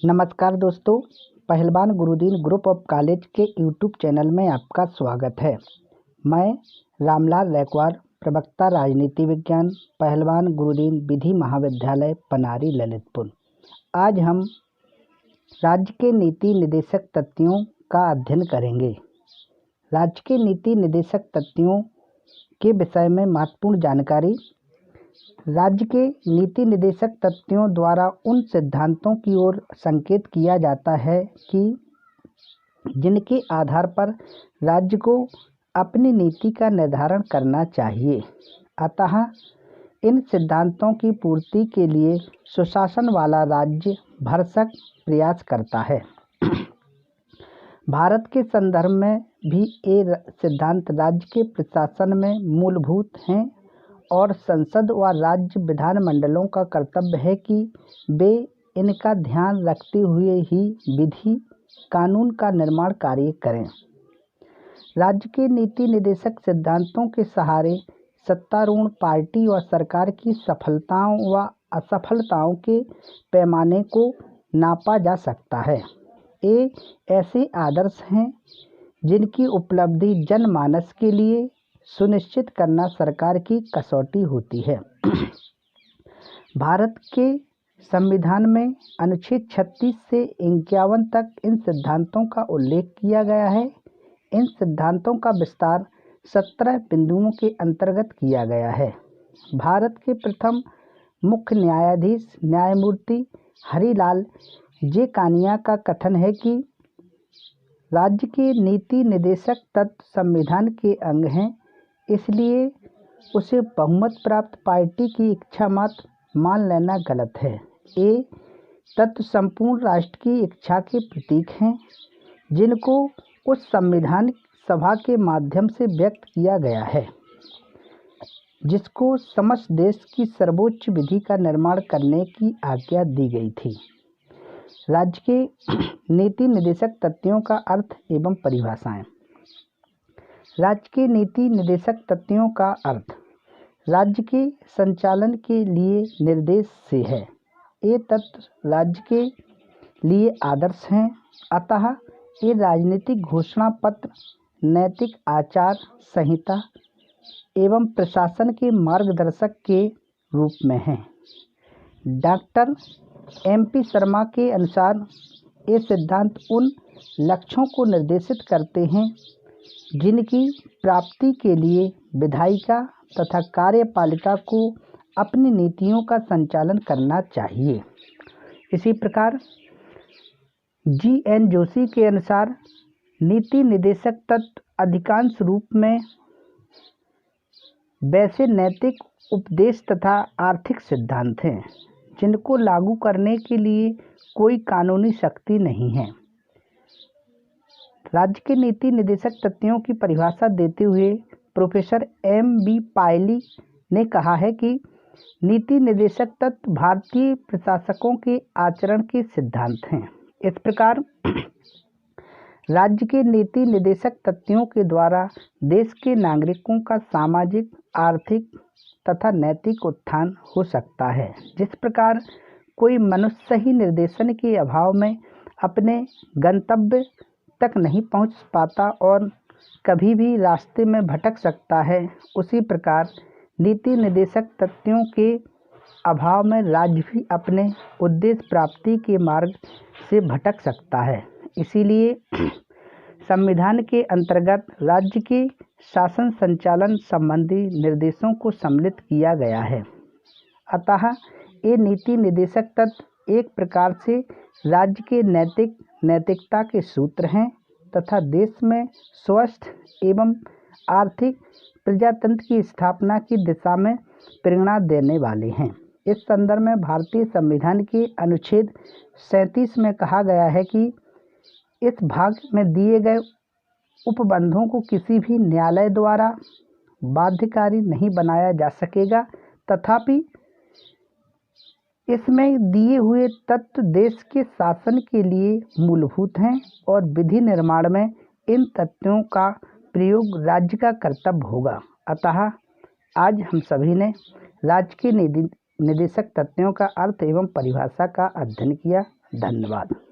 नमस्कार दोस्तों, पहलवान गुरुदीन ग्रुप ऑफ कॉलेज के यूट्यूब चैनल में आपका स्वागत है। मैं रामलाल रैकवार, प्रवक्ता राजनीति विज्ञान, पहलवान गुरुदीन विधि महाविद्यालय पनारी ललितपुर। आज हम राज्य के नीति निदेशक तथ्यों का अध्ययन करेंगे। राज्य के नीति निदेशक तथ्यों के विषय में महत्वपूर्ण जानकारी। राज्य के नीति निदेशक तथ्यों द्वारा उन सिद्धांतों की ओर संकेत किया जाता है कि जिनके आधार पर राज्य को अपनी नीति का निर्धारण करना चाहिए। अतः इन सिद्धांतों की पूर्ति के लिए सुशासन वाला राज्य भरसक प्रयास करता है। भारत के संदर्भ में भी ये सिद्धांत राज्य के प्रशासन में मूलभूत हैं और संसद व राज्य विधानमंडलों का कर्तव्य है कि वे इनका ध्यान रखते हुए ही विधि कानून का निर्माण कार्य करें। राज्य के नीति निदेशक सिद्धांतों के सहारे सत्तारूढ़ पार्टी व सरकार की सफलताओं व असफलताओं के पैमाने को नापा जा सकता है। ये ऐसे आदर्श हैं जिनकी उपलब्धि जनमानस के लिए सुनिश्चित करना सरकार की कसौटी होती है। भारत के संविधान में अनुच्छेद 36 से 51 तक इन सिद्धांतों का उल्लेख किया गया है। इन सिद्धांतों का विस्तार 17 बिंदुओं के अंतर्गत किया गया है। भारत के प्रथम मुख्य न्यायाधीश न्यायमूर्ति हरिलाल जे कानिया का कथन है कि राज्य के नीति निदेशक तत्व संविधान के अंग हैं, इसलिए उसे बहुमत प्राप्त पार्टी की इच्छा मात्र मान लेना गलत है। ये तत्व संपूर्ण राष्ट्र की इच्छा के प्रतीक हैं, जिनको उस संविधान सभा के माध्यम से व्यक्त किया गया है, जिसको समस्त देश की सर्वोच्च विधि का निर्माण करने की आज्ञा दी गई थी। राज्य के नीति निदेशक तथ्यों का अर्थ एवं परिभाषाएं। राज्य के नीति निदेशक तथ्यों का अर्थ राज्य के संचालन के लिए निर्देश से है। ये तत्व राज्य के लिए आदर्श हैं, अतः ये राजनीतिक घोषणा पत्र, नैतिक आचार संहिता एवं प्रशासन के मार्गदर्शक के रूप में हैं। डॉक्टर MP शर्मा के अनुसार ये सिद्धांत उन लक्ष्यों को निर्देशित करते हैं जिनकी प्राप्ति के लिए विधायिका तथा कार्यपालिका को अपनी नीतियों का संचालन करना चाहिए। इसी प्रकार GN जोशी के अनुसार नीति निदेशक तत्व अधिकांश रूप में वैसे नैतिक उपदेश तथा आर्थिक सिद्धांत हैं जिनको लागू करने के लिए कोई कानूनी शक्ति नहीं है। राज्य के नीति निदेशक तथ्यों की परिभाषा देते हुए प्रोफेसर MB पायली ने कहा है कि नीति निदेशक तत्व भारतीय प्रशासकों के आचरण के सिद्धांत हैं। इस प्रकार राज्य के नीति निदेशक तथ्यों के द्वारा देश के नागरिकों का सामाजिक, आर्थिक तथा नैतिक उत्थान हो सकता है। जिस प्रकार कोई मनुष्य सही निर्देशन के अभाव में अपने गंतव्य तक नहीं पहुंच पाता और कभी भी रास्ते में भटक सकता है, उसी प्रकार नीति निदेशक तथ्यों के अभाव में राज्य भी अपने उद्देश्य प्राप्ति के मार्ग से भटक सकता है। इसीलिए संविधान के अंतर्गत राज्य के शासन संचालन संबंधी निर्देशों को सम्मिलित किया गया है। अतः ये नीति निदेशक तत्व एक प्रकार से राज्य के नैतिकता के सूत्र हैं तथा देश में स्वस्थ एवं आर्थिक प्रजातंत्र की स्थापना की दिशा में प्रेरणा देने वाले हैं। इस संदर्भ में भारतीय संविधान के अनुच्छेद 37 में कहा गया है कि इस भाग में दिए गए उपबंधों को किसी भी न्यायालय द्वारा बाध्यकारी नहीं बनाया जा सकेगा, तथापि इसमें दिए हुए तत्व देश के शासन के लिए मूलभूत हैं और विधि निर्माण में इन तत्वों का प्रयोग राज्य का कर्तव्य होगा। अतः आज हम सभी ने राज्य के निदेशक तथ्यों का अर्थ एवं परिभाषा का अध्ययन किया। धन्यवाद।